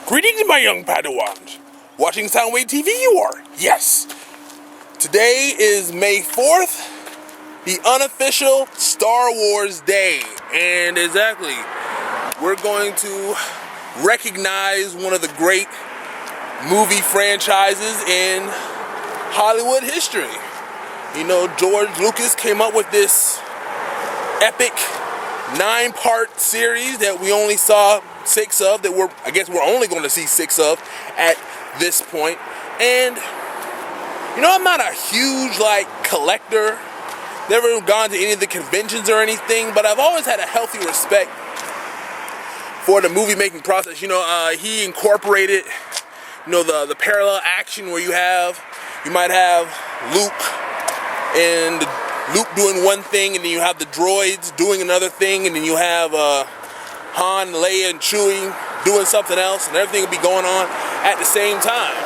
Greetings, my young Padawans. Watching Soundwave TV you are. Yes. Today is May 4th, the unofficial Star Wars Day. And exactly, we're going to recognize one of the great movie franchises in Hollywood history. You know, George Lucas came up with this epic 9-part series that we only saw 6 of, that I guess we're only going to see 6 of at this point. And you know, I'm not a huge collector, never gone to any of the conventions or anything, but I've always had a healthy respect for the movie making process. You know, he incorporated, you know, the parallel action where you might have Luke doing one thing, and then you have the droids doing another thing, and then you have Han, Leia, and Chewie doing something else, and everything will be going on at the same time.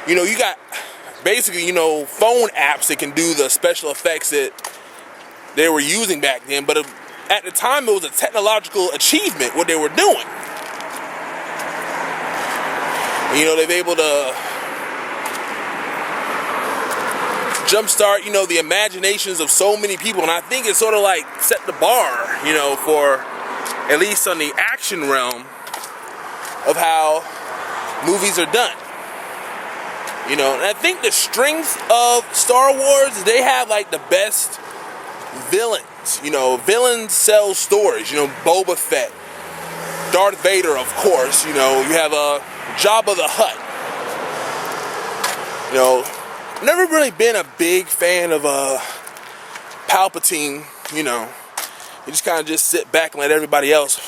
You got basically, phone apps that can do the special effects that they were using back then, but at the time it was a technological achievement what they were doing. And, they've able to jumpstart, the imaginations of so many people, and I think it sort of set the bar, for at least on the action realm of how movies are done. And I think the strength of Star Wars is they have the best villains. Villains sell stories. Boba Fett, Darth Vader, of course. You have Jabba the Hutt. I've never really been a big fan of Palpatine. You just kind of just sit back and let everybody else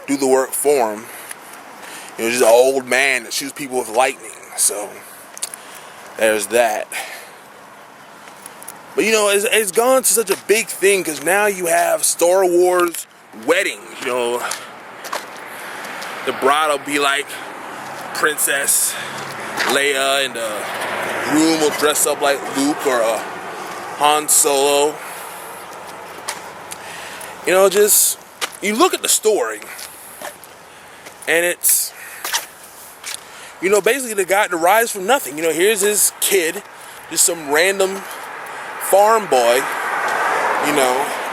do the work for him. Just an old man that shoots people with lightning. So there's that. But it's gone to such a big thing because now you have Star Wars weddings. The bride will be like Princess Leia, and the groom will dress up like Luke or Han Solo. You look at the story, and it's, basically the guy that rise from nothing. Here's this kid, just some random farm boy,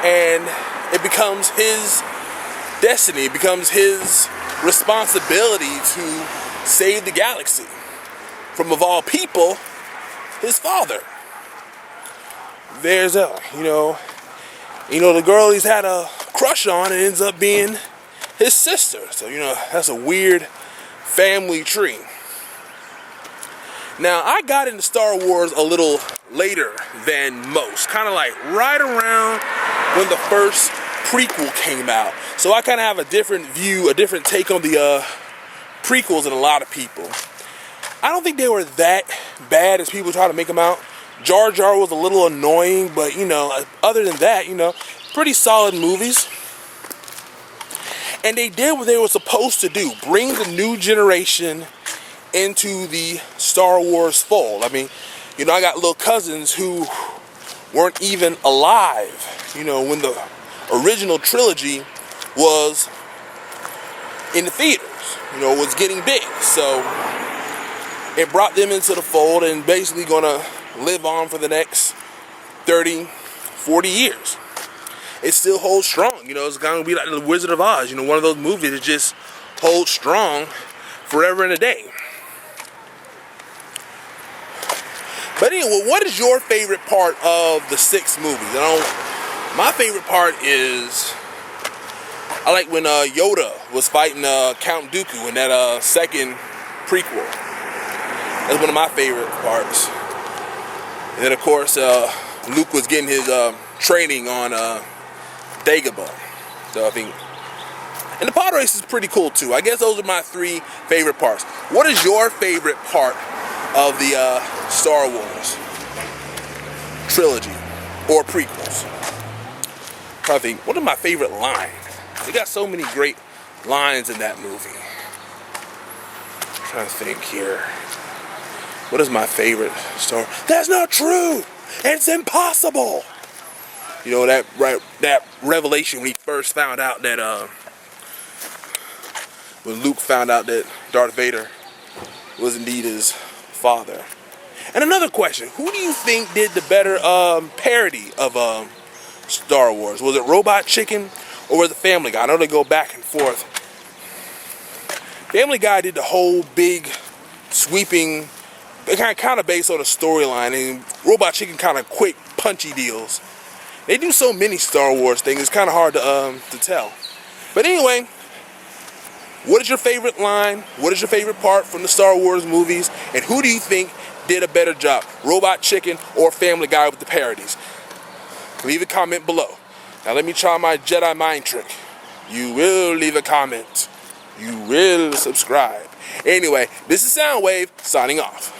and it becomes his destiny, it becomes his responsibility to save the galaxy from, of all people, his father. There's the girl he's had a crush on, and ends up being his sister. So, that's a weird family tree. Now, I got into Star Wars a little later than most, kind of right around when the first prequel came out. So I kind of have a different view, a different take on the prequels than a lot of people. I don't think they were that bad as people try to make them out. Jar Jar was a little annoying, but other than that, pretty solid movies. And they did what they were supposed to do, bring the new generation into the Star Wars fold. I mean, I got little cousins who weren't even alive, when the original trilogy was in the theaters, was getting big. So it brought them into the fold and basically gonna live on for the next 30, 40 years. It still holds strong. It's gonna be like The Wizard of Oz, one of those movies that just holds strong forever and a day. But anyway, what is your favorite part of the 6 movies? My favorite part is, I like when Yoda was fighting Count Dooku in that second prequel. That's one of my favorite parts. And then, of course, Luke was getting his training on Dagobah. So I think, and the pod race is pretty cool too. I guess those are my 3 favorite parts. What is your favorite part of the Star Wars trilogy or prequels? I think, what are my favorite lines? They got so many great lines in that movie. I'm trying to think here. What is my favorite story? That's not true! It's impossible! That revelation when he first found out that when Luke found out that Darth Vader was indeed his father. And another question, who do you think did the better parody of Star Wars? Was it Robot Chicken or was it Family Guy? I know they go back and forth. Family Guy did the whole big sweeping, kind of based on a storyline, and Robot Chicken kind of quick punchy deals. They do so many Star Wars things, it's kind of hard to tell. But anyway, what is your favorite line? What is your favorite part from the Star Wars movies? And who do you think did a better job, Robot Chicken or Family Guy with the parodies? Leave a comment below. Now let me try my Jedi mind trick. You will leave a comment. You will subscribe. Anyway, this is Soundwave signing off.